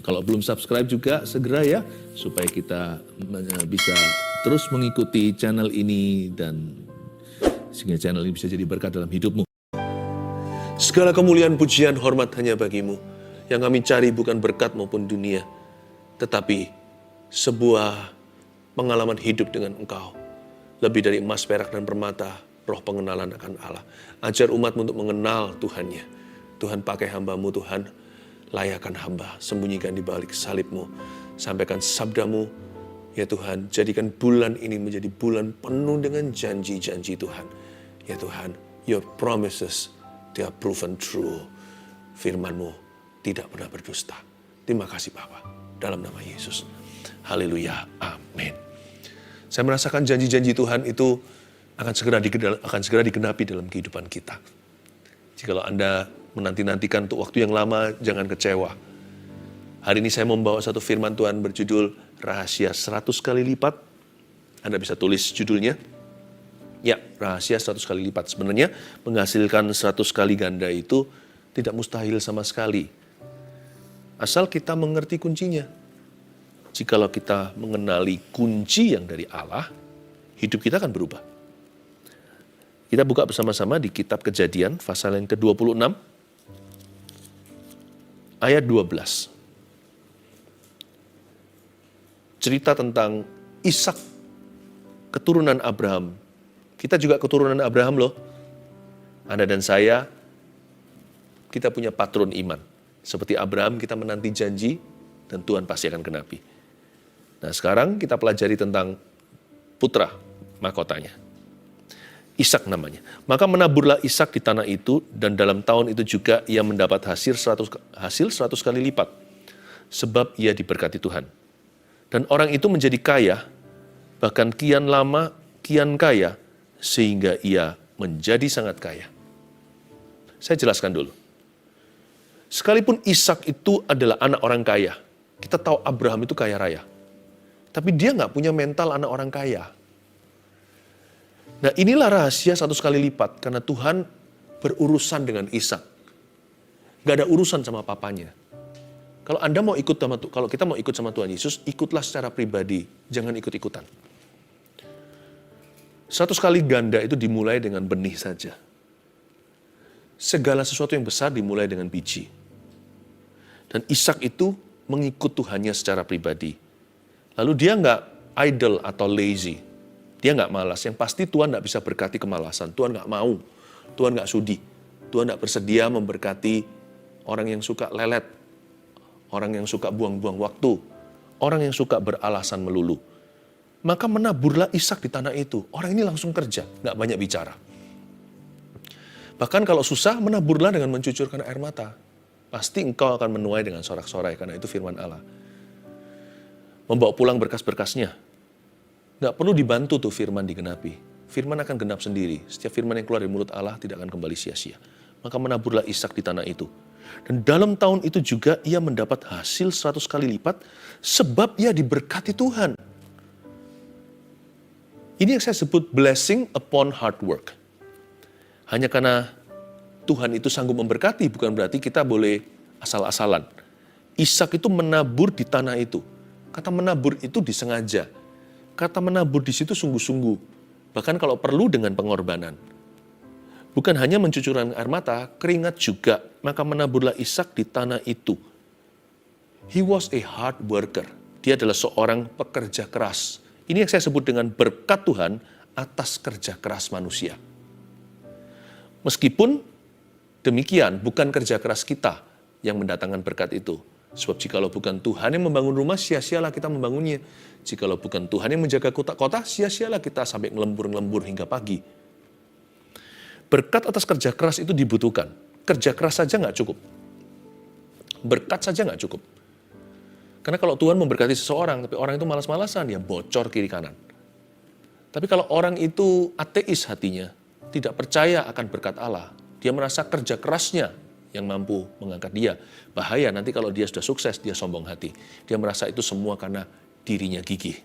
Kalau belum subscribe juga segera ya, supaya kita bisa terus mengikuti channel ini dan sehingga channel ini bisa jadi berkat dalam hidupmu. Segala kemuliaan, pujian, hormat hanya bagimu. Yang kami cari bukan berkat maupun dunia, tetapi sebuah pengalaman hidup dengan Engkau. Lebih dari emas, perak, dan permata, roh pengenalan akan Allah. Ajar umatmu untuk mengenal Tuhannya. Tuhan pakai hamba-Mu, Tuhan. Layakan hamba, sembunyikan di balik salib-Mu. Sampaikan sabda-Mu, ya Tuhan, jadikan bulan ini menjadi bulan penuh dengan janji-janji Tuhan. Ya Tuhan, your promises, they are proven true. Firman-Mu tidak pernah berdusta. Terima kasih Bapa, dalam nama Yesus. Haleluya, amin. Saya merasakan janji-janji Tuhan itu akan segera digenapi dalam kehidupan kita. Jikalau Anda menanti-nantikan untuk waktu yang lama, jangan kecewa. Hari ini saya membawa satu firman Tuhan berjudul Rahasia 100 kali lipat. Anda bisa tulis judulnya. Ya, rahasia 100 kali lipat. Sebenarnya menghasilkan 100 kali ganda itu tidak mustahil sama sekali. Asal kita mengerti kuncinya. Jikalau kita mengenali kunci yang dari Allah, hidup kita akan berubah. Kita buka bersama-sama di kitab Kejadian, pasal yang ke-26, ayat 12. Cerita tentang Ishak, keturunan Abraham. Kita juga keturunan Abraham loh. Anda dan saya, kita punya patron iman. Seperti Abraham, kita menanti janji, dan Tuhan pasti akan genapi. Nah sekarang kita pelajari tentang putra mahkotanya. Ishak namanya. Maka menaburlah Ishak di tanah itu, dan dalam tahun itu juga ia mendapat hasil 100 kali lipat. Sebab ia diberkati Tuhan. Dan orang itu menjadi kaya, bahkan kian lama, kian kaya, sehingga ia menjadi sangat kaya. Saya jelaskan dulu. Sekalipun Ishak itu adalah anak orang kaya, kita tahu Abraham itu kaya raya. Tapi dia nggak punya mental anak orang kaya. Nah inilah rahasia 100 kali lipat, karena Tuhan berurusan dengan Ishak. Gak ada urusan sama papanya. Kalau kalau kita mau ikut sama Tuhan Yesus, ikutlah secara pribadi, jangan ikut-ikutan. 100 kali ganda itu dimulai dengan benih saja. Segala sesuatu yang besar dimulai dengan biji. Dan Ishak itu mengikut Tuhannya secara pribadi. Lalu dia nggak idle atau lazy. Dia nggak malas. Yang pasti Tuhan nggak bisa berkati kemalasan. Tuhan nggak mau. Tuhan nggak sudi. Tuhan nggak bersedia memberkati orang yang suka lelet. Orang yang suka buang-buang waktu. Orang yang suka beralasan melulu. Maka menaburlah Ishak di tanah itu. Orang ini langsung kerja. Nggak banyak bicara. Bahkan kalau susah, menaburlah dengan mencucurkan air mata. Pasti engkau akan menuai dengan sorak-sorai. Karena itu firman Allah. Membawa pulang berkas-berkasnya. Nggak perlu dibantu tuh firman digenapi. Firman akan genap sendiri. Setiap firman yang keluar dari mulut Allah tidak akan kembali sia-sia. Maka menaburlah Ishak di tanah itu. Dan dalam tahun itu juga ia mendapat hasil 100 kali lipat. Sebab ia diberkati Tuhan. Ini yang saya sebut blessing upon hard work. Hanya karena Tuhan itu sanggup memberkati, bukan berarti kita boleh asal-asalan. Ishak itu menabur di tanah itu. Kata menabur itu disengaja. Kata menabur di situ sungguh-sungguh. Bahkan kalau perlu dengan pengorbanan. Bukan hanya mencucurkan air mata, keringat juga. Maka menaburlah Ishak di tanah itu. He was a hard worker. Dia adalah seorang pekerja keras. Ini yang saya sebut dengan berkat Tuhan atas kerja keras manusia. Meskipun demikian, bukan kerja keras kita yang mendatangkan berkat itu. Sebab jikalau bukan Tuhan yang membangun rumah, sia-sialah kita membangunnya. Jikalau bukan Tuhan yang menjaga kota-kota, sia-sialah kita sampai ngelembur-ngelembur hingga pagi. Berkat atas kerja keras itu dibutuhkan. Kerja keras saja nggak cukup. Berkat saja nggak cukup. Karena kalau Tuhan memberkati seseorang, tapi orang itu malas-malasan, ya bocor kiri kanan. Tapi kalau orang itu ateis hatinya, tidak percaya akan berkat Allah, dia merasa kerja kerasnya yang mampu mengangkat dia. Bahaya nanti kalau dia sudah sukses, dia sombong hati. Dia merasa itu semua karena dirinya gigih.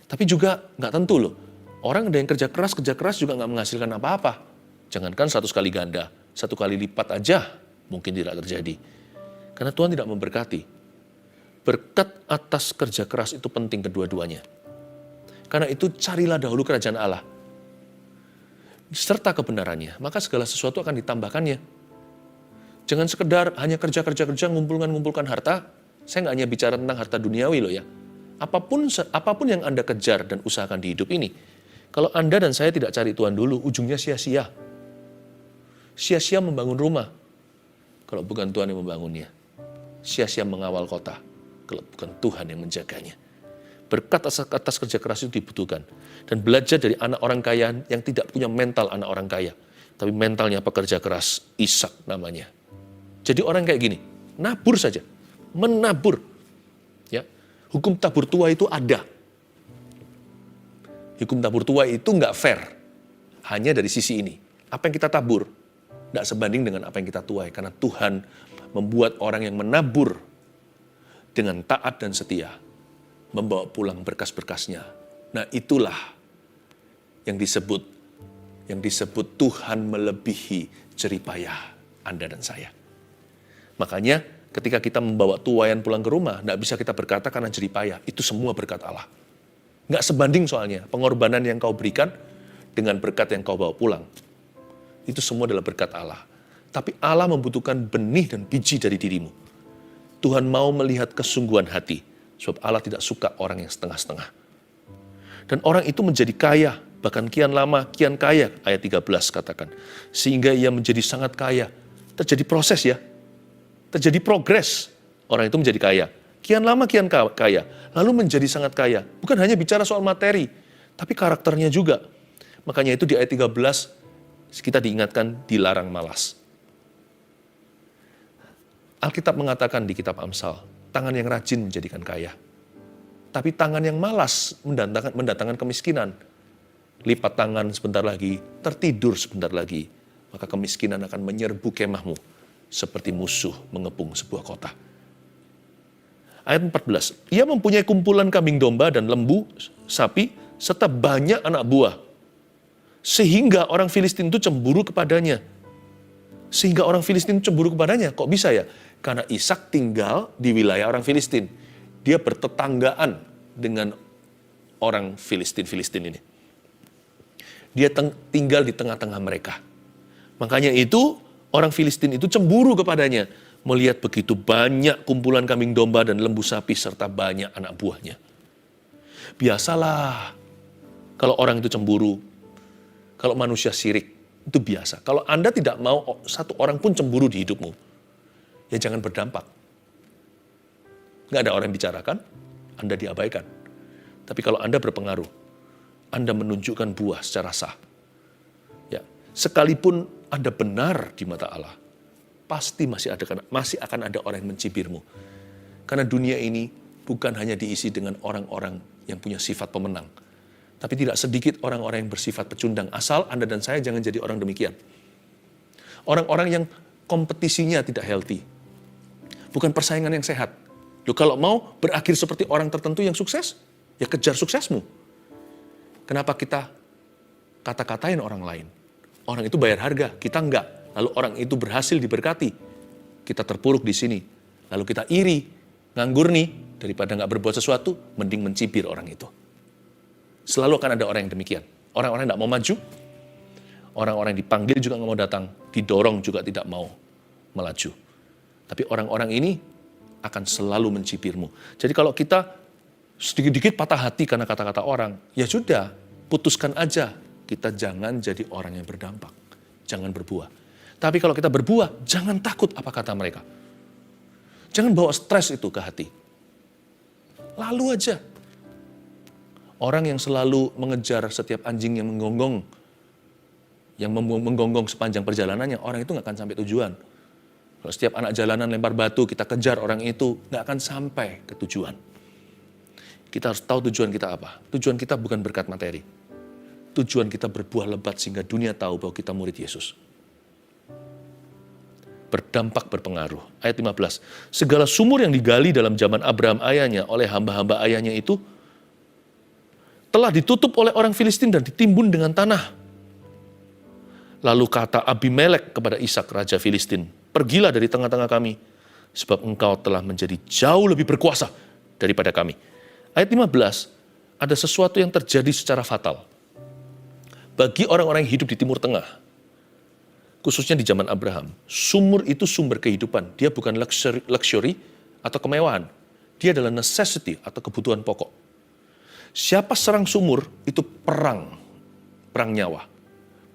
Tapi juga nggak tentu loh. Orang ada yang kerja keras juga nggak menghasilkan apa-apa. Jangankan 100 kali ganda, 1 kali lipat aja mungkin tidak terjadi. Karena Tuhan tidak memberkati. Berkat atas kerja keras itu penting kedua-duanya. Karena itu carilah dahulu kerajaan Allah serta kebenarannya, maka segala sesuatu akan ditambahkannya. Jangan sekedar hanya kerja, ngumpulkan harta. Saya nggak hanya bicara tentang harta duniawi loh ya. Apapun yang Anda kejar dan usahakan di hidup ini, kalau Anda dan saya tidak cari Tuhan dulu, ujungnya sia-sia. Sia-sia membangun rumah, kalau bukan Tuhan yang membangunnya. Sia-sia mengawal kota, kalau bukan Tuhan yang menjaganya. Berkat atas kerja keras itu dibutuhkan. Dan belajar dari anak orang kaya yang tidak punya mental anak orang kaya. Tapi mentalnya pekerja keras, Ishak namanya. Jadi orang kayak gini, nabur saja. Menabur. Ya. Hukum tabur tuai itu ada. Hukum tabur tuai itu nggak fair. Hanya dari sisi ini. Apa yang kita tabur, nggak sebanding dengan apa yang kita tuai. Karena Tuhan membuat orang yang menabur dengan taat dan setia, membawa pulang berkas-berkasnya. Nah itulah yang disebut Tuhan melebihi jeripayah Anda dan saya. Makanya ketika kita membawa tuaian pulang ke rumah, tidak bisa kita berkata karena jeripayah. Itu semua berkat Allah. Nggak sebanding soalnya pengorbanan yang kau berikan dengan berkat yang kau bawa pulang. Itu semua adalah berkat Allah. Tapi Allah membutuhkan benih dan biji dari dirimu. Tuhan mau melihat kesungguhan hati. Sebab Allah tidak suka orang yang setengah-setengah. Dan orang itu menjadi kaya, bahkan kian lama, kian kaya, ayat 13 katakan. Sehingga ia menjadi sangat kaya. Terjadi proses ya, terjadi progres. Orang itu menjadi kaya. Kian lama, kian kaya. Lalu menjadi sangat kaya. Bukan hanya bicara soal materi, tapi karakternya juga. Makanya itu di ayat 13, kita diingatkan dilarang malas. Alkitab mengatakan di kitab Amsal, tangan yang rajin menjadikan kaya. Tapi tangan yang malas mendatangkan kemiskinan. Lipat tangan sebentar lagi, tertidur sebentar lagi. Maka kemiskinan akan menyerbu kemahmu. Seperti musuh mengepung sebuah kota. Ayat 14. Ia mempunyai kumpulan kambing domba dan lembu, sapi, serta banyak anak buah. Sehingga orang Filistin itu cemburu kepadanya. Kok bisa ya? Karena Ishak tinggal di wilayah orang Filistin. Dia bertetanggaan dengan orang Filistin ini. Dia tinggal di tengah-tengah mereka. Makanya itu orang Filistin itu cemburu kepadanya. Melihat begitu banyak kumpulan kambing domba dan lembu sapi serta banyak anak buahnya. Biasalah kalau orang itu cemburu. Kalau manusia syirik itu biasa. Kalau Anda tidak mau satu orang pun cemburu di hidupmu, ya jangan berdampak. Nggak ada orang yang bicarakan, Anda diabaikan. Tapi kalau Anda berpengaruh, Anda menunjukkan buah secara sah. Ya, sekalipun Anda benar di mata Allah, pasti masih akan ada orang yang mencibirmu. Karena dunia ini bukan hanya diisi dengan orang-orang yang punya sifat pemenang, tapi tidak sedikit orang-orang yang bersifat pecundang. Asal Anda dan saya jangan jadi orang demikian. Orang-orang yang kompetisinya tidak healthy. Bukan persaingan yang sehat. Loh, kalau mau berakhir seperti orang tertentu yang sukses, ya kejar suksesmu. Kenapa kita kata-katain orang lain? Orang itu bayar harga, kita enggak. Lalu orang itu berhasil diberkati. Kita terpuruk di sini. Lalu kita iri, nganggur nih, daripada enggak berbuat sesuatu, mending mencibir orang itu. Selalu akan ada orang yang demikian. Orang-orang yang tidak mau maju, orang-orang yang dipanggil juga nggak mau datang, didorong juga tidak mau melaju. Tapi orang-orang ini akan selalu mencibirmu. Jadi kalau kita sedikit-dikit patah hati karena kata-kata orang, ya sudah, putuskan aja. Kita jangan jadi orang yang berdampak. Jangan berbuah. Tapi kalau kita berbuah, jangan takut apa kata mereka. Jangan bawa stres itu ke hati. Lalu aja. Orang yang selalu mengejar setiap anjing yang menggonggong sepanjang perjalanannya, orang itu nggak akan sampai tujuan. Kalau setiap anak jalanan lempar batu, kita kejar orang itu, nggak akan sampai ke tujuan. Kita harus tahu tujuan kita apa. Tujuan kita bukan berkat materi. Tujuan kita berbuah lebat sehingga dunia tahu bahwa kita murid Yesus. Berdampak, berpengaruh. Ayat 15. Segala sumur yang digali dalam zaman Abraham ayahnya oleh hamba-hamba ayahnya itu telah ditutup oleh orang Filistin dan ditimbun dengan tanah. Lalu kata Abimelek kepada Ishak, raja Filistin, pergilah dari tengah-tengah kami, sebab engkau telah menjadi jauh lebih berkuasa daripada kami. Ayat 15, ada sesuatu yang terjadi secara fatal. Bagi orang-orang yang hidup di Timur Tengah, khususnya di zaman Abraham, sumur itu sumber kehidupan. Dia bukan luxury atau kemewahan. Dia adalah necessity atau kebutuhan pokok. Siapa serang sumur, itu perang nyawa.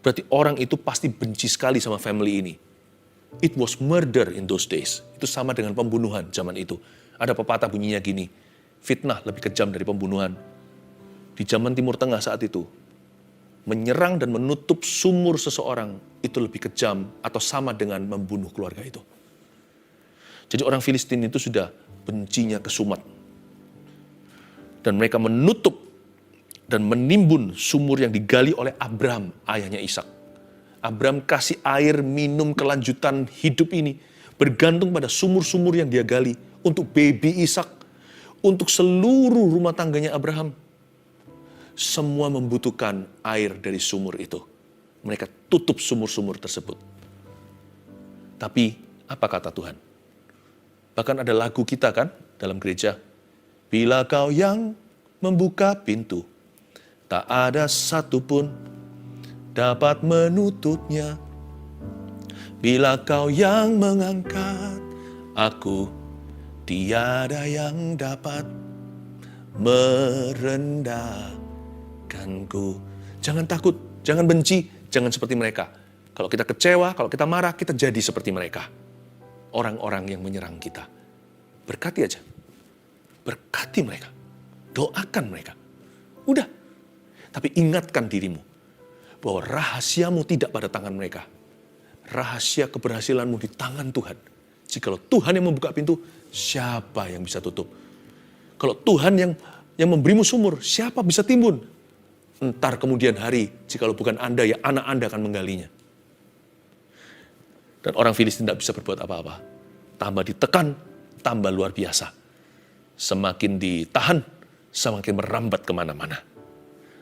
Berarti orang itu pasti benci sekali sama family ini. It was murder in those days. Itu sama dengan pembunuhan zaman itu. Ada pepatah bunyinya gini, fitnah lebih kejam dari pembunuhan. Di zaman Timur Tengah saat itu, menyerang dan menutup sumur seseorang itu lebih kejam atau sama dengan membunuh keluarga itu. Jadi orang Filistin itu sudah bencinya kesumat. Dan mereka menutup dan menimbun sumur yang digali oleh Abraham, ayahnya Ishak. Abraham kasih air minum kelanjutan hidup ini bergantung pada sumur-sumur yang dia gali untuk baby Ishak, untuk seluruh rumah tangganya Abraham. Semua membutuhkan air dari sumur itu. Mereka tutup sumur-sumur tersebut. Tapi apa kata Tuhan? Bahkan ada lagu kita kan dalam gereja. Bila kau yang membuka pintu, tak ada satupun dapat menutupnya. Bila kau yang mengangkat aku, tiada yang dapat merendahkanku. Jangan takut, jangan benci, jangan seperti mereka. Kalau kita kecewa, kalau kita marah, kita jadi seperti mereka. Orang-orang yang menyerang kita. Berkati aja. Berkati mereka. Doakan mereka. Udah. Tapi ingatkan dirimu bahwa rahasiamu tidak pada tangan mereka. Rahasia keberhasilanmu di tangan Tuhan. Jikalau Tuhan yang membuka pintu, siapa yang bisa tutup? Kalau Tuhan yang memberimu sumur, siapa bisa timbun? Entar kemudian hari, jikalau bukan Anda, ya anak Anda akan menggalinya. Dan orang Filistin tidak bisa berbuat apa-apa. Tambah ditekan, tambah luar biasa. Semakin ditahan, semakin merambat kemana-mana.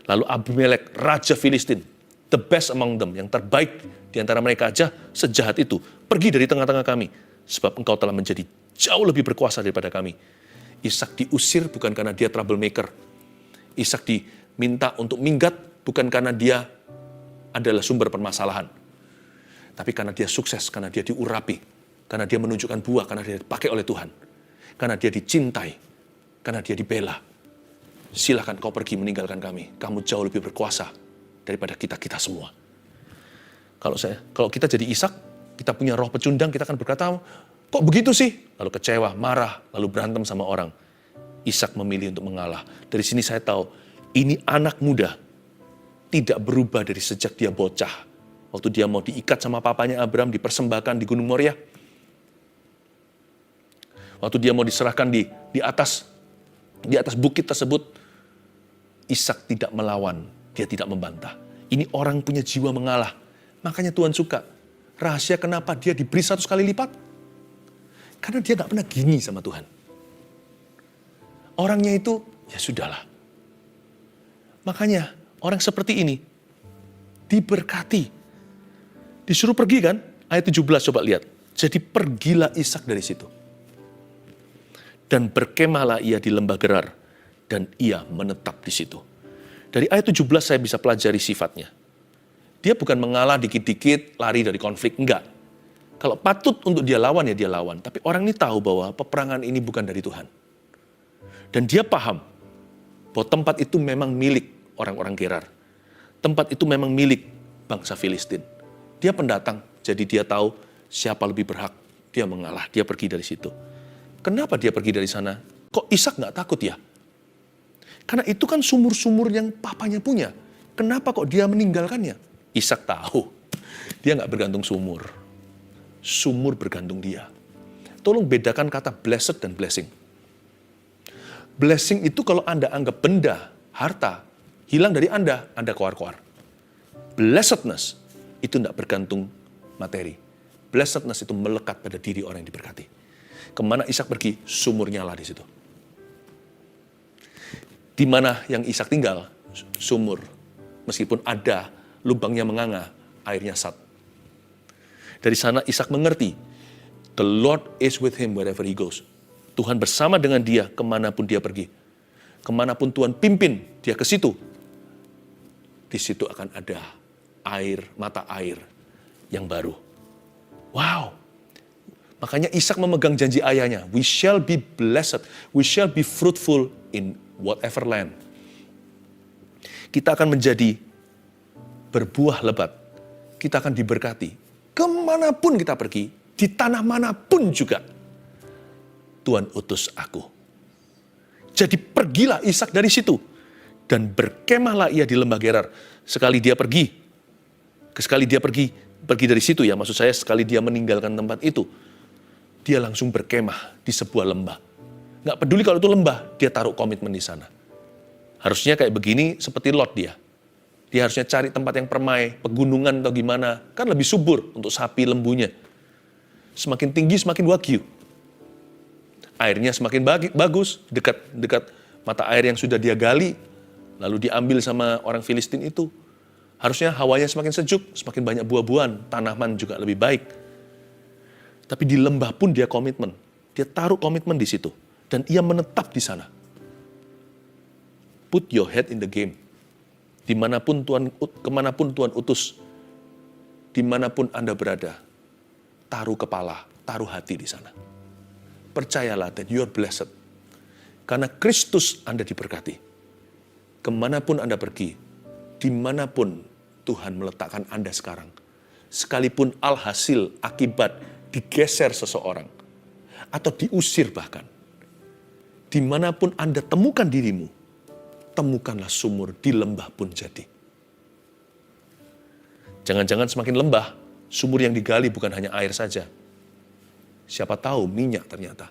Lalu Abimelek, Raja Filistin, the best among them, yang terbaik di antara mereka aja, sejahat itu, pergi dari tengah-tengah kami, sebab engkau telah menjadi jauh lebih berkuasa daripada kami. Ishak diusir bukan karena dia troublemaker. Ishak diminta untuk minggat bukan karena dia adalah sumber permasalahan. Tapi karena dia sukses, karena dia diurapi, karena dia menunjukkan buah, karena dia dipakai oleh Tuhan. Karena dia dicintai, karena dia dibela. Silakan kau pergi meninggalkan kami. Kamu jauh lebih berkuasa daripada kita semua. Kalau kita jadi Ishak, kita punya roh pecundang, kita akan berkata, kok begitu sih? Lalu kecewa, marah, lalu berantem sama orang. Ishak memilih untuk mengalah. Dari sini saya tahu, ini anak muda tidak berubah dari sejak dia bocah. Waktu dia mau diikat sama papanya Abraham, dipersembahkan di Gunung Moria. Waktu dia mau diserahkan di atas bukit tersebut, Ishak tidak melawan, dia tidak membantah. Ini orang punya jiwa mengalah. Makanya Tuhan suka. Rahasia kenapa dia diberi 100 kali lipat? Karena dia gak pernah gini sama Tuhan. Orangnya itu, ya sudahlah. Makanya orang seperti ini diberkati. Disuruh pergi kan? Ayat 17 coba lihat. Jadi pergilah Ishak dari situ. Dan berkemahlah ia di lembah Gerar. Dan ia menetap di situ. Dari ayat 17 saya bisa pelajari sifatnya. Dia bukan mengalah dikit-dikit, lari dari konflik. Enggak. Kalau patut untuk dia lawan, ya dia lawan. Tapi orang ini tahu bahwa peperangan ini bukan dari Tuhan. Dan dia paham bahwa tempat itu memang milik orang-orang Gerar. Tempat itu memang milik bangsa Filistin. Dia pendatang, jadi dia tahu siapa lebih berhak. Dia mengalah, dia pergi dari situ. Kenapa dia pergi dari sana? Kok Ishak nggak takut ya? Karena itu kan sumur-sumur yang papanya punya. Kenapa kok dia meninggalkannya? Ishak tahu, dia nggak bergantung sumur. Sumur bergantung dia. Tolong bedakan kata blessed dan blessing. Blessing itu kalau Anda anggap benda, harta, hilang dari Anda koar-koar. Blessedness itu tidak bergantung materi. Blessedness itu melekat pada diri orang yang diberkati. Kemana Ishak pergi, sumur nyala di situ. Di mana yang Ishak tinggal, sumur. Meskipun ada lubangnya menganga, airnya sat. Dari sana Ishak mengerti, The Lord is with him wherever he goes. Tuhan bersama dengan dia kemanapun dia pergi. Kemanapun Tuhan pimpin dia ke situ. Di situ akan ada air, mata air yang baru. Wow. Makanya Ishak memegang janji ayahnya. We shall be blessed. We shall be fruitful in whatever land. Kita akan menjadi berbuah lebat. Kita akan diberkati. Kemanapun kita pergi, di tanah manapun juga. Tuhan utus aku. Jadi pergilah Ishak dari situ. Dan berkemahlah ia di lembah Gerar. Sekali dia pergi dari situ ya, maksud saya sekali dia meninggalkan tempat itu, dia langsung berkemah di sebuah lembah. Nggak peduli kalau itu lembah, dia taruh komitmen di sana. Harusnya kayak begini seperti Lot dia. Dia harusnya cari tempat yang permai, pegunungan atau gimana, kan lebih subur untuk sapi lembunya. Semakin tinggi semakin wagyu. Airnya semakin bagus, dekat mata air yang sudah dia gali, lalu diambil sama orang Filistin itu. Harusnya hawanya semakin sejuk, semakin banyak buah-buahan, tanaman juga lebih baik. Tapi di lembah pun dia komitmen. Dia taruh komitmen di situ. Dan ia menetap di sana. Put your head in the game. Kemanapun Tuhan utus, dimanapun Anda berada, taruh kepala, taruh hati di sana. Percayalah that you are blessed. Karena Kristus Anda diberkati. Kemanapun Anda pergi, dimanapun Tuhan meletakkan Anda sekarang, sekalipun alhasil akibat digeser seseorang, atau diusir bahkan, dimanapun Anda temukan dirimu, temukanlah sumur di lembah pun jadi. Jangan-jangan semakin lembah, sumur yang digali bukan hanya air saja. Siapa tahu minyak ternyata.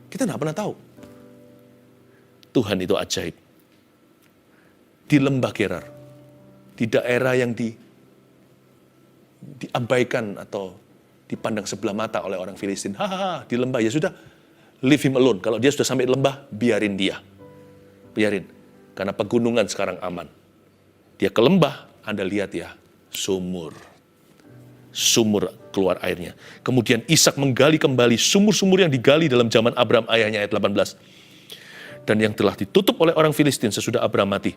Kita tidak pernah tahu. Tuhan itu ajaib. Di lembah Gerar, di daerah yang diabaikan atau dipandang sebelah mata oleh orang Filistin. Di lembah, ya sudah, leave him alone. Kalau dia sudah sampai di lembah, biarin dia. Biarin. Karena pegunungan sekarang aman. Dia ke lembah, Anda lihat ya, sumur keluar airnya. Kemudian Ishak menggali kembali sumur-sumur yang digali dalam zaman Abraham ayahnya, ayat 18. Dan yang telah ditutup oleh orang Filistin sesudah Abraham mati.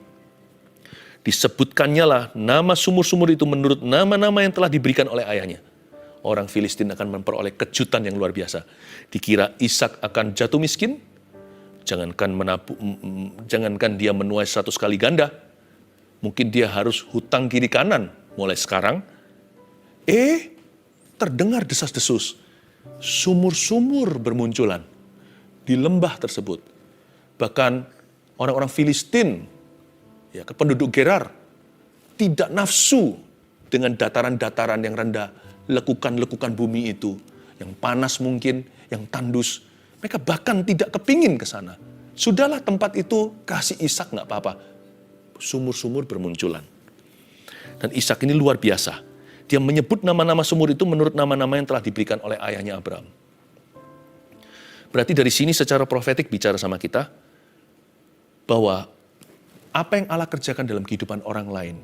Disebutkannya lah nama sumur-sumur itu menurut nama-nama yang telah diberikan oleh ayahnya. Orang Filistin akan memperoleh kejutan yang luar biasa. Dikira Ishak akan jatuh miskin, jangankan dia menuai 100 kali ganda, mungkin dia harus hutang kiri kanan mulai sekarang. Terdengar desas-desus, sumur-sumur bermunculan di lembah tersebut. Bahkan orang-orang Filistin, ya, penduduk Gerar, tidak nafsu dengan dataran-dataran yang rendah, lekukan-lekukan bumi itu, yang panas mungkin, yang tandus. Mereka bahkan tidak kepingin ke sana. Sudahlah tempat itu, kasih Ishak nggak apa-apa. Sumur-sumur bermunculan. Dan Ishak ini luar biasa. Dia menyebut nama-nama sumur itu menurut nama-nama yang telah diberikan oleh ayahnya Abraham. Berarti dari sini secara profetik bicara sama kita, bahwa apa yang Allah kerjakan dalam kehidupan orang lain,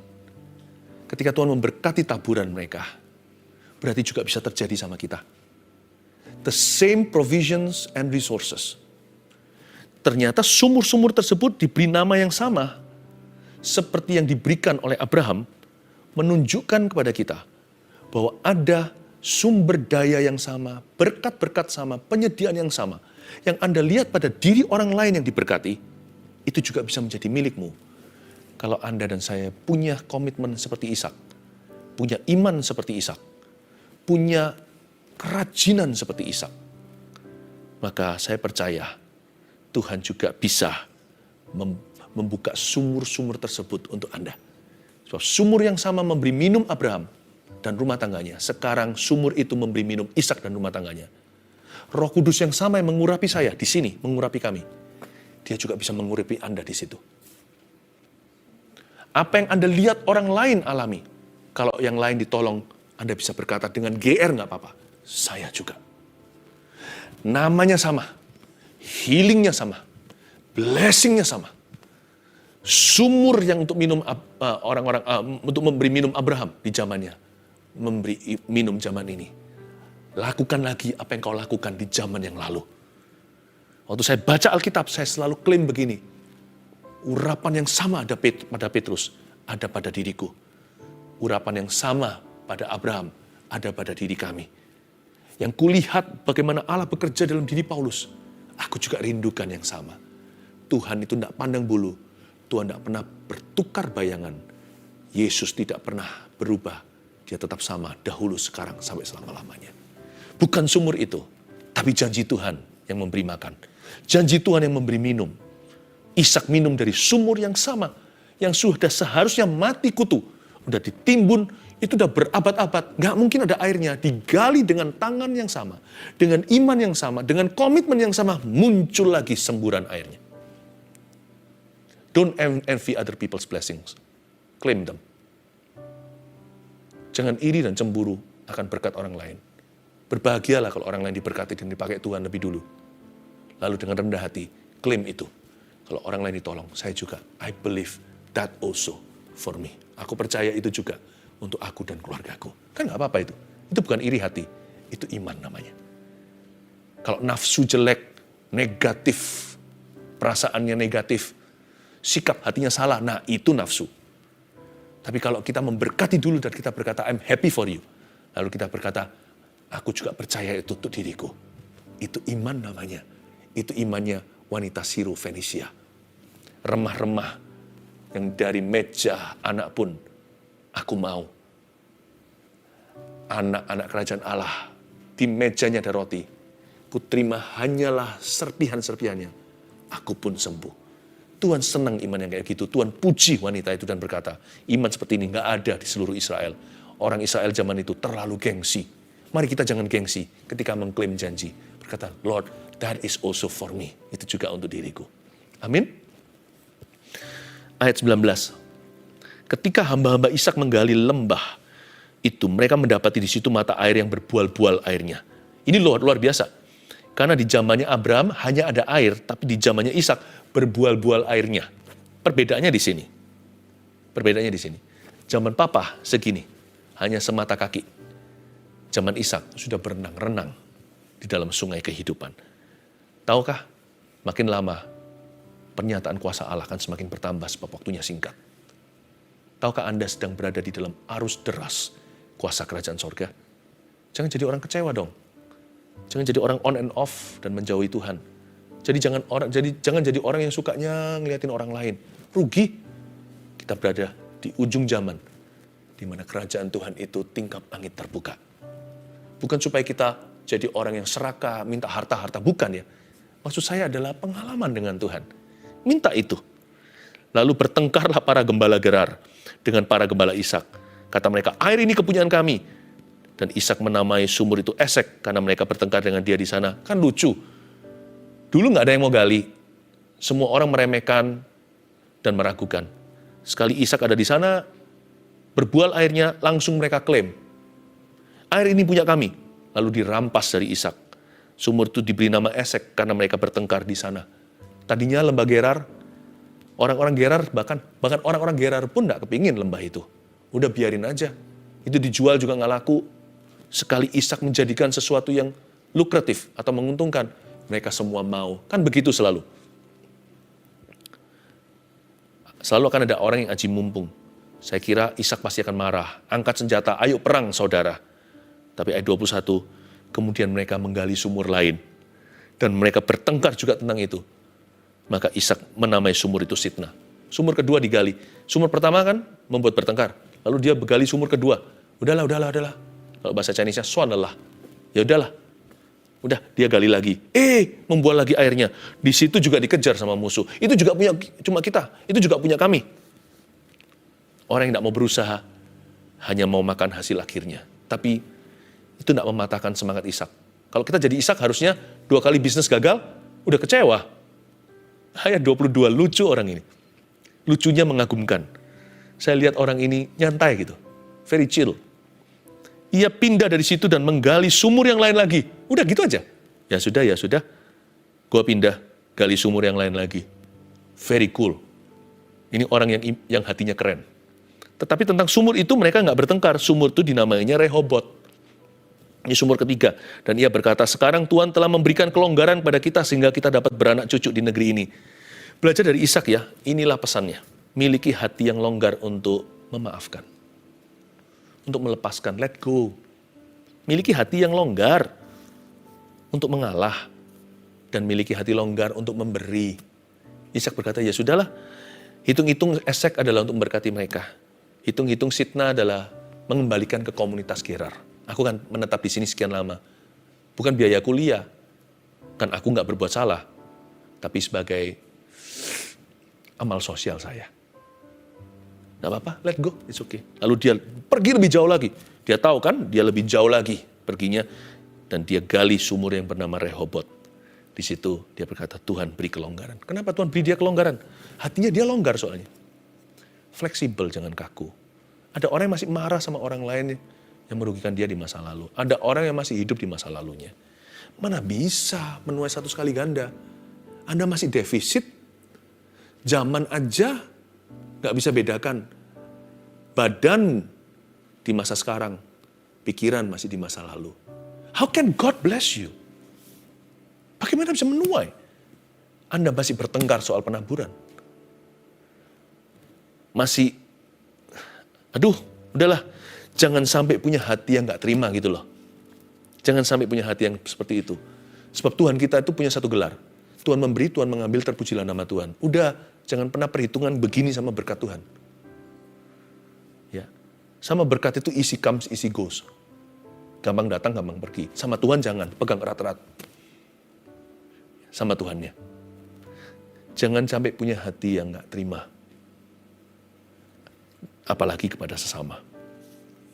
ketika Tuhan memberkati taburan mereka, berarti juga bisa terjadi sama kita. The same provisions and resources. Ternyata sumur-sumur tersebut diberi nama yang sama, seperti yang diberikan oleh Abraham, menunjukkan kepada kita bahwa ada sumber daya yang sama, berkat-berkat sama, penyediaan yang sama. Yang Anda lihat pada diri orang lain yang diberkati, itu juga bisa menjadi milikmu. Kalau Anda dan saya punya komitmen seperti Ishak, punya iman seperti Ishak, punya kerajinan seperti Ishak, maka saya percaya Tuhan juga bisa membuka sumur-sumur tersebut untuk Anda. Sebab sumur yang sama memberi minum Abraham dan rumah tangganya. Sekarang sumur itu memberi minum Ishak dan rumah tangganya. Roh Kudus yang sama yang mengurapi saya di sini, mengurapi kami. Dia juga bisa mengurapi Anda di situ. Apa yang Anda lihat orang lain alami, kalau yang lain ditolong, Anda bisa berkata dengan GR nggak apa-apa. Saya juga. Namanya sama, healingnya sama, blessingnya sama. Sumur yang untuk minum untuk memberi minum Abraham di zamannya, memberi minum zaman ini. Lakukan lagi apa yang kau lakukan di zaman yang lalu. Waktu saya baca Alkitab, saya selalu klaim begini. Urapan yang sama ada pada Petrus, ada pada diriku. Urapan yang sama pada Abraham, ada pada diri kami. Yang kulihat bagaimana Allah bekerja dalam diri Paulus, aku juga rindukan yang sama. Tuhan itu tidak pandang bulu. Tuhan tidak pernah bertukar bayangan. Yesus tidak pernah berubah. Dia tetap sama dahulu, sekarang, sampai selama-lamanya. Bukan sumur itu, tapi janji Tuhan yang memberi makan. Janji Tuhan yang memberi minum. Ishak minum dari sumur yang sama, yang sudah seharusnya mati kutu. Udah ditimbun, itu udah berabad-abad. Nggak mungkin ada airnya. Digali dengan tangan yang sama, dengan iman yang sama, dengan komitmen yang sama, muncul lagi semburan airnya. Don't envy other people's blessings. Claim them. Jangan iri dan cemburu akan berkat orang lain. Berbahagialah kalau orang lain diberkati dan dipakai Tuhan lebih dulu. Lalu dengan rendah hati, klaim itu. Kalau orang lain ditolong, saya juga. I believe that also for me. Aku percaya itu juga untuk aku dan keluargaku. Kan gak apa-apa itu. Itu bukan iri hati. Itu iman namanya. Kalau nafsu jelek, negatif, perasaannya negatif, sikap hatinya salah, nah itu nafsu. Tapi kalau kita memberkati dulu dan kita berkata, I'm happy for you. Lalu kita berkata, aku juga percaya itu untuk diriku. Itu iman namanya. Itu imannya wanita Siro Fenisia. Remah-remah yang dari meja anak pun aku mau. Anak-anak kerajaan Allah, di mejanya ada roti. Kuterima hanyalah serpihan-serpihannya. Aku pun sembuh. Tuhan senang iman yang kayak gitu. Tuhan puji wanita itu dan berkata, iman seperti ini gak ada di seluruh Israel. Orang Israel zaman itu terlalu gengsi. Mari kita jangan gengsi ketika mengklaim janji. Berkata, Lord, that is also for me. Itu juga untuk diriku. Amin. Ayat 19. Ketika hamba-hamba Ishak menggali lembah itu, mereka mendapati di situ mata air yang berbual-bual airnya. Ini luar biasa. Karena di zamannya Abraham hanya ada air, tapi di zamannya Ishak berbual-bual airnya. Perbedaannya di sini. Perbedaannya di sini. Zaman Papa segini, hanya semata kaki. Zaman Ishak sudah berenang-renang di dalam sungai kehidupan. Tahukah, makin lama pernyataan kuasa Allah akan semakin bertambah sebab waktunya singkat. Tahukah Anda sedang berada di dalam arus deras kuasa kerajaan sorga? Jangan jadi orang kecewa dong. Jangan jadi orang on and off dan menjauhi Tuhan. Jangan jadi orang yang sukanya ngeliatin orang lain. Rugi. Kita berada di ujung zaman di mana kerajaan Tuhan itu tingkap langit terbuka. Bukan supaya kita jadi orang yang serakah, minta harta-harta, bukan ya. Maksud saya adalah pengalaman dengan Tuhan. Minta itu. Lalu bertengkarlah para gembala Gerar dengan para gembala Ishak. Kata mereka, air ini kepunyaan kami. Dan Ishak menamai sumur itu Esek karena mereka bertengkar dengan dia di sana. Kan lucu. Dulu nggak ada yang mau gali. Semua orang meremehkan dan meragukan. Sekali Ishak ada di sana, berbual airnya, langsung mereka klaim. Air ini punya kami. Lalu dirampas dari Ishak. Sumur itu diberi nama Esek karena mereka bertengkar di sana. Tadinya lembah Gerar, orang-orang Gerar, bahkan orang-orang Gerar pun nggak kepingin lembah itu. Udah biarin aja. Itu dijual juga nggak laku. Sekali Ishak menjadikan sesuatu yang lukratif atau menguntungkan, mereka semua mau. Kan begitu selalu. Selalu akan ada orang yang aji mumpung. Saya kira Ishak pasti akan marah. Angkat senjata, ayo perang saudara. Tapi ayat 21, kemudian mereka menggali sumur lain. Dan mereka bertengkar juga tentang itu. Maka Ishak menamai sumur itu Sitna. Sumur kedua digali. Sumur pertama kan membuat bertengkar. Lalu dia begali sumur kedua. Udahlah. Kalau bahasa Chinese-nya, suanalah. Ya udahlah. Udah, dia gali lagi. Membuat lagi airnya. Di situ juga dikejar sama musuh. Itu juga punya cuma kita. Itu juga punya kami. Orang yang tidak mau berusaha, hanya mau makan hasil akhirnya. Tapi itu tidak mematahkan semangat Ishak. Kalau kita jadi Ishak harusnya 2 kali bisnis gagal, udah kecewa. Ayat 22, lucu orang ini. Lucunya mengagumkan. Saya lihat orang ini nyantai gitu. Very chill. Ia pindah dari situ dan menggali sumur yang lain lagi. Udah gitu aja. Ya sudah. Gua pindah, gali sumur yang lain lagi. Very cool. Ini orang yang hatinya keren. Tetapi tentang sumur itu mereka nggak bertengkar. Sumur itu dinamainya Rehobot. Ini sumur ketiga. Dan ia berkata, sekarang Tuhan telah memberikan kelonggaran pada kita sehingga kita dapat beranak cucu di negeri ini. Belajar dari Ishak ya, inilah pesannya. Miliki hati yang longgar untuk memaafkan. Untuk melepaskan, let go. Miliki hati yang longgar untuk mengalah. Dan miliki hati longgar untuk memberi. Ishak berkata, ya sudahlah. Hitung-hitung Esek adalah untuk memberkati mereka. Hitung-hitung Sitna adalah mengembalikan ke komunitas Gerar. Aku kan menetap di sini sekian lama. Bukan biaya kuliah. Kan aku nggak berbuat salah. Tapi sebagai amal sosial saya. Nggak apa-apa, let go, it's okay. Lalu dia pergi lebih jauh lagi. Dia tahu kan, dia lebih jauh lagi perginya. Dan dia gali sumur yang bernama Rehobot. Di situ dia berkata, Tuhan beri kelonggaran. Kenapa Tuhan beri dia kelonggaran? Hatinya dia longgar soalnya. Fleksibel, jangan kaku. Ada orang yang masih marah sama orang lain yang merugikan dia di masa lalu. Ada orang yang masih hidup di masa lalunya. Mana bisa menuai 100 kali ganda? Anda masih defisit. Zaman aja nggak bisa bedakan. Badan di masa sekarang. Pikiran masih di masa lalu. How can God bless you? Bagaimana bisa menuai? Anda masih bertengkar soal penaburan. Masih, udahlah. Jangan sampai punya hati yang gak terima gitu loh. Jangan sampai punya hati yang seperti itu. Sebab Tuhan kita itu punya satu gelar. Tuhan memberi, Tuhan mengambil, terpujilah nama Tuhan. Udah, jangan pernah perhitungan begini sama berkat Tuhan. Ya, sama berkat itu easy comes, easy goes. Gampang datang, gampang pergi. Sama Tuhan jangan, pegang erat-erat. Sama Tuhannya. Jangan sampai punya hati yang gak terima. Apalagi kepada sesama.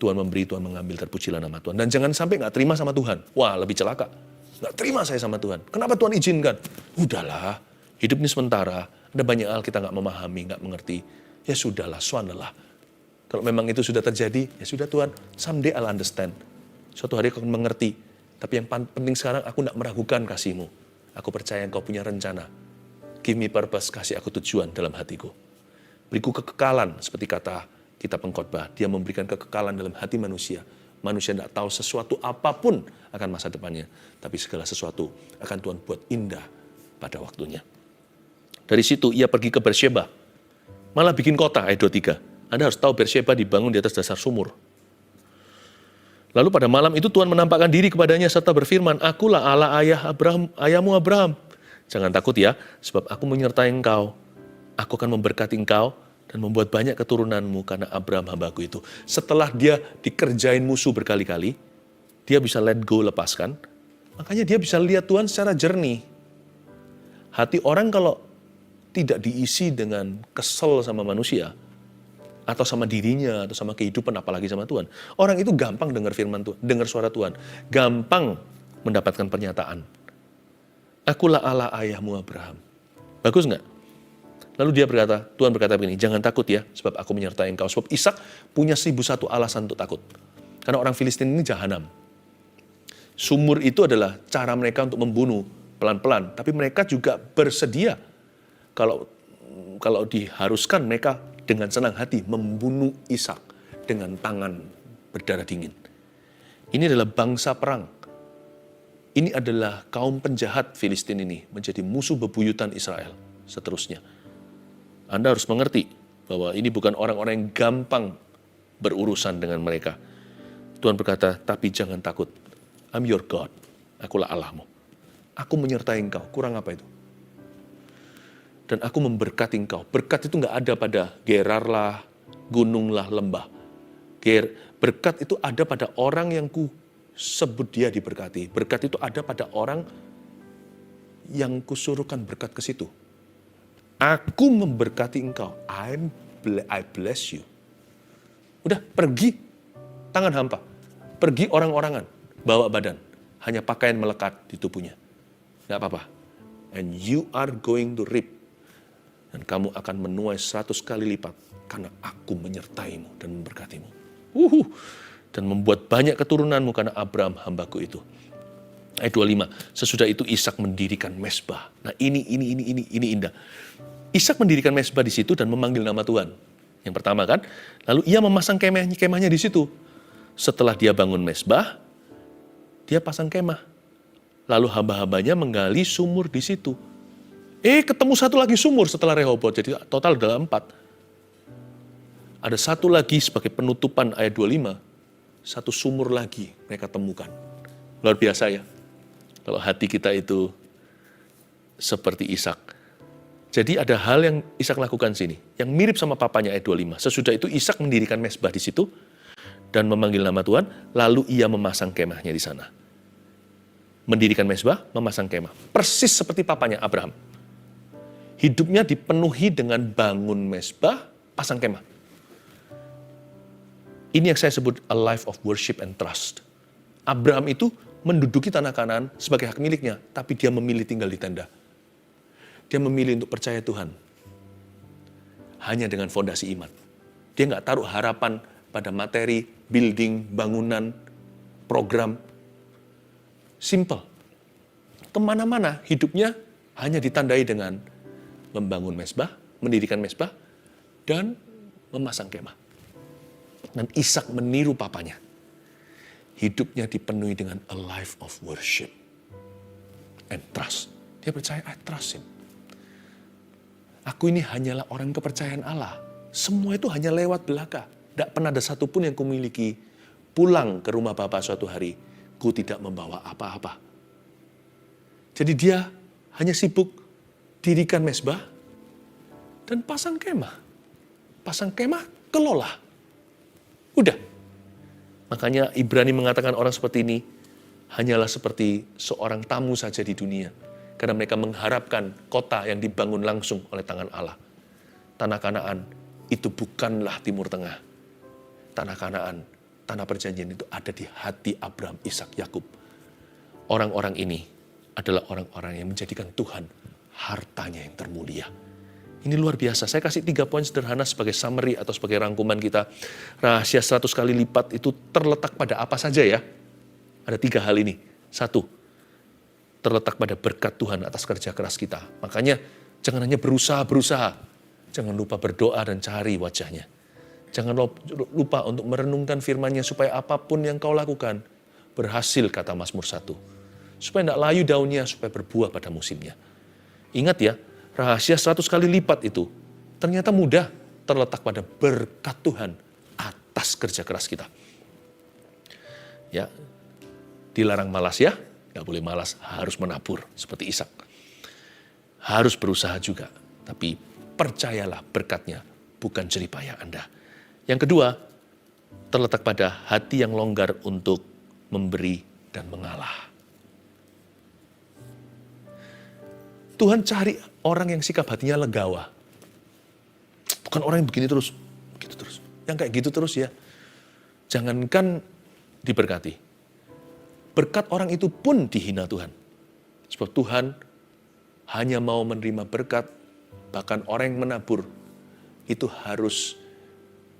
Tuhan memberi, Tuhan mengambil, terpujilah nama Tuhan. Dan jangan sampai gak terima sama Tuhan. Wah, lebih celaka. Gak terima saya sama Tuhan. Kenapa Tuhan izinkan? Udahlah, hidup ini sementara. Ada banyak hal kita gak memahami, gak mengerti. Ya sudahlah, swandalah. Kalau memang itu sudah terjadi, ya sudah Tuhan, someday I'll understand. Suatu hari aku akan mengerti. Tapi yang penting sekarang, aku gak meragukan kasih-Mu. Aku percaya Engkau punya rencana. Give me purpose, kasih aku tujuan dalam hatiku. Beriku kekekalan, seperti kata Kitab Pengkhotbah, dia memberikan kekekalan dalam hati manusia. Manusia tidak tahu sesuatu apapun akan masa depannya. Tapi segala sesuatu akan Tuhan buat indah pada waktunya. Dari situ ia pergi ke Beersheba. Malah bikin kota, ayat 23. Anda harus tahu Beersheba dibangun di atas dasar sumur. Lalu pada malam itu Tuhan menampakkan diri kepadanya serta berfirman, Akulah Allah ayahmu Abraham. Jangan takut ya, sebab aku menyertai engkau. Aku akan memberkati engkau dan membuat banyak keturunanmu karena Abraham hambaku itu. Setelah dia dikerjain musuh berkali-kali, dia bisa let go, lepaskan. Makanya dia bisa lihat Tuhan secara jernih. Hati orang kalau tidak diisi dengan kesel sama manusia, atau sama dirinya, atau sama kehidupan, apalagi sama Tuhan. Orang itu gampang dengar firman Tuhan, dengar suara Tuhan. Gampang mendapatkan pernyataan. Akulah Allah ayahmu Abraham. Bagus nggak? Lalu dia berkata, Tuhan berkata begini, jangan takut ya, sebab aku menyertai engkau. Sebab Ishak punya 1001 alasan untuk takut. Karena orang Filistin ini jahanam. Sumur itu adalah cara mereka untuk membunuh pelan-pelan. Tapi mereka juga bersedia. Kalau diharuskan mereka dengan senang hati membunuh Ishak dengan tangan berdarah dingin. Ini adalah bangsa perang. Ini adalah kaum penjahat Filistin ini menjadi musuh bebuyutan Israel seterusnya. Anda harus mengerti bahwa ini bukan orang-orang yang gampang berurusan dengan mereka. Tuhan berkata, tapi jangan takut. I'm your God. Akulah Allahmu. Aku menyertai engkau. Kurang apa itu? Dan aku memberkati engkau. Berkat itu nggak ada pada Gerar lah, gunung lah, lembah. Berkat itu ada pada orang yang ku sebut dia diberkati. Berkat itu ada pada orang yang kusuruhkan berkat ke situ. Aku memberkati engkau. I bless you. Udah, pergi. Tangan hampa. Pergi orang-orangan. Bawa badan. Hanya pakaian melekat di tubuhnya. Gak apa-apa. And you are going to reap. Dan kamu akan menuai 100 kali lipat. Karena aku menyertaimu dan memberkatimu. Dan membuat banyak keturunanmu karena Abraham hambaku itu. Ayat 25. Sesudah itu Ishak mendirikan mezbah. Nah ini indah. Ishak mendirikan mezbah di situ dan memanggil nama Tuhan. Yang pertama kan. Lalu ia memasang kemahnya di situ. Setelah dia bangun mezbah, dia pasang kemah. Lalu hamba-hambanya menggali sumur di situ. Ketemu satu lagi sumur setelah Rehobot, jadi total ada 4. Ada satu lagi sebagai penutupan ayat 25, satu sumur lagi mereka temukan. Luar biasa ya, kalau hati kita itu seperti Ishak. Jadi ada hal yang Ishak lakukan sini, yang mirip sama papanya ayat 25. Sesudah itu Ishak mendirikan mezbah di situ, dan memanggil nama Tuhan, lalu ia memasang kemahnya di sana. Mendirikan mezbah, memasang kemah. Persis seperti papanya Abraham. Hidupnya dipenuhi dengan bangun mezbah, pasang kemah. Ini yang saya sebut a life of worship and trust. Abraham itu menduduki tanah Kanaan sebagai hak miliknya, tapi dia memilih tinggal di tenda. Dia memilih untuk percaya Tuhan. Hanya dengan fondasi iman. Dia nggak taruh harapan pada materi, building, bangunan, program. Simple. Kemana-mana hidupnya hanya ditandai dengan membangun mezbah, mendirikan mezbah, dan memasang kemah. Dan Ishak meniru papanya. Hidupnya dipenuhi dengan a life of worship and trust. Dia percaya, I trust him. Aku ini hanyalah orang kepercayaan Allah. Semua itu hanya lewat belaka. Tidak pernah ada satupun yang kumiliki. Pulang ke rumah Bapa suatu hari, ku tidak membawa apa-apa. Jadi dia hanya sibuk dirikan mezbah dan pasang kemah. Pasang kemah, kelola. Udah. Makanya Ibrani mengatakan orang seperti ini hanyalah seperti seorang tamu saja di dunia. Karena mereka mengharapkan kota yang dibangun langsung oleh tangan Allah. Tanah Kanaan itu bukanlah Timur Tengah. Tanah Kanaan, tanah perjanjian itu ada di hati Abraham, Ishak, Yakub. Orang-orang ini adalah orang-orang yang menjadikan Tuhan hartanya yang termulia. Ini luar biasa. Saya kasih 3 poin sederhana sebagai summary atau sebagai rangkuman kita. Rahasia 100 kali lipat itu terletak pada apa saja ya? Ada 3 hal ini. 1, terletak pada berkat Tuhan atas kerja keras kita. Makanya jangan hanya berusaha. Jangan lupa berdoa dan cari wajahnya. Jangan lupa untuk merenungkan firman-Nya supaya apapun yang kau lakukan berhasil, kata Mazmur 1. Supaya tidak layu daunnya, supaya berbuah pada musimnya. Ingat ya, rahasia 100 kali lipat itu ternyata mudah, terletak pada berkat Tuhan atas kerja keras kita. Ya, dilarang malas ya, nggak boleh malas, harus menabur seperti Ishak. Harus berusaha juga, tapi percayalah berkatnya bukan jeripayah Anda. Yang kedua, terletak pada hati yang longgar untuk memberi dan mengalah. Tuhan cari orang yang sikap hatinya legawa. Bukan orang yang begini terus, begitu terus. Yang kayak gitu terus ya. Jangankan diberkati. Berkat orang itu pun dihina Tuhan. Sebab Tuhan hanya mau menerima berkat, bahkan orang yang menabur, itu harus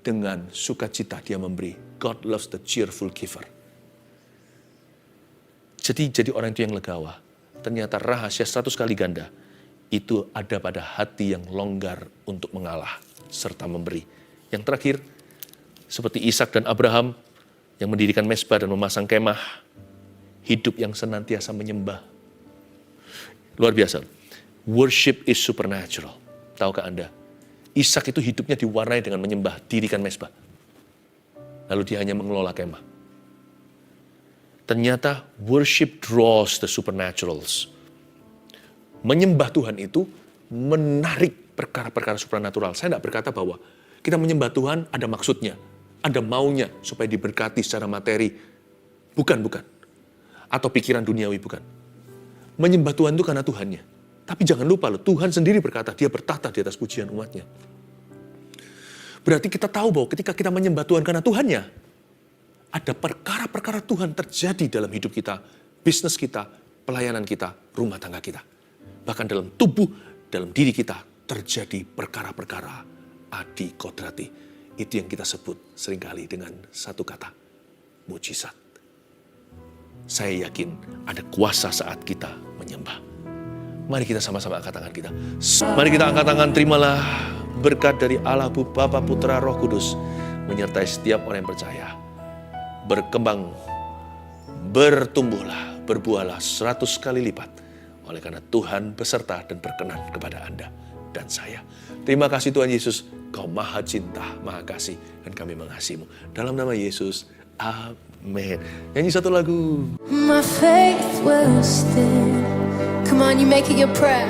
dengan sukacita dia memberi. God loves the cheerful giver. Jadi orang itu yang legawa. Ternyata rahasia 100 kali ganda itu ada pada hati yang longgar untuk mengalah serta memberi. Yang terakhir, seperti Ishak dan Abraham yang mendirikan mezbah dan memasang kemah, hidup yang senantiasa menyembah. Luar biasa. Worship is supernatural. Tahukah Anda? Ishak itu hidupnya diwarnai dengan menyembah, dirikan mezbah. Lalu dia hanya mengelola kemah. Ternyata worship draws the supernaturals. Menyembah Tuhan itu menarik perkara-perkara supernatural. Saya tidak berkata bahwa kita menyembah Tuhan ada maksudnya, ada maunya supaya diberkati secara materi. Bukan. Atau pikiran duniawi, bukan. Menyembah Tuhan itu karena Tuhannya. Tapi jangan lupa loh, Tuhan sendiri berkata, dia bertahta di atas pujian umatnya. Berarti kita tahu bahwa ketika kita menyembah Tuhan karena Tuhannya, ada perkara-perkara Tuhan terjadi dalam hidup kita, bisnis kita, pelayanan kita, rumah tangga kita. Bahkan dalam tubuh, dalam diri kita terjadi perkara-perkara adi kodrati. Itu yang kita sebut seringkali dengan satu kata, mujizat. Saya yakin ada kuasa saat kita menyembah. Mari kita sama-sama angkat tangan kita. Mari kita angkat tangan, terimalah berkat dari Allah Bapa, Putra, Roh Kudus menyertai setiap orang yang percaya. Berkembang, bertumbuhlah, berbuahlah 100 kali lipat. Oleh karena Tuhan beserta dan berkenan kepada Anda dan saya. Terima kasih Tuhan Yesus, Kau maha cinta, maha kasih, dan kami mengasihi-Mu. Dalam nama Yesus, amin. Nyanyi satu lagu. My faith will stand. Come on, you make it your prayer.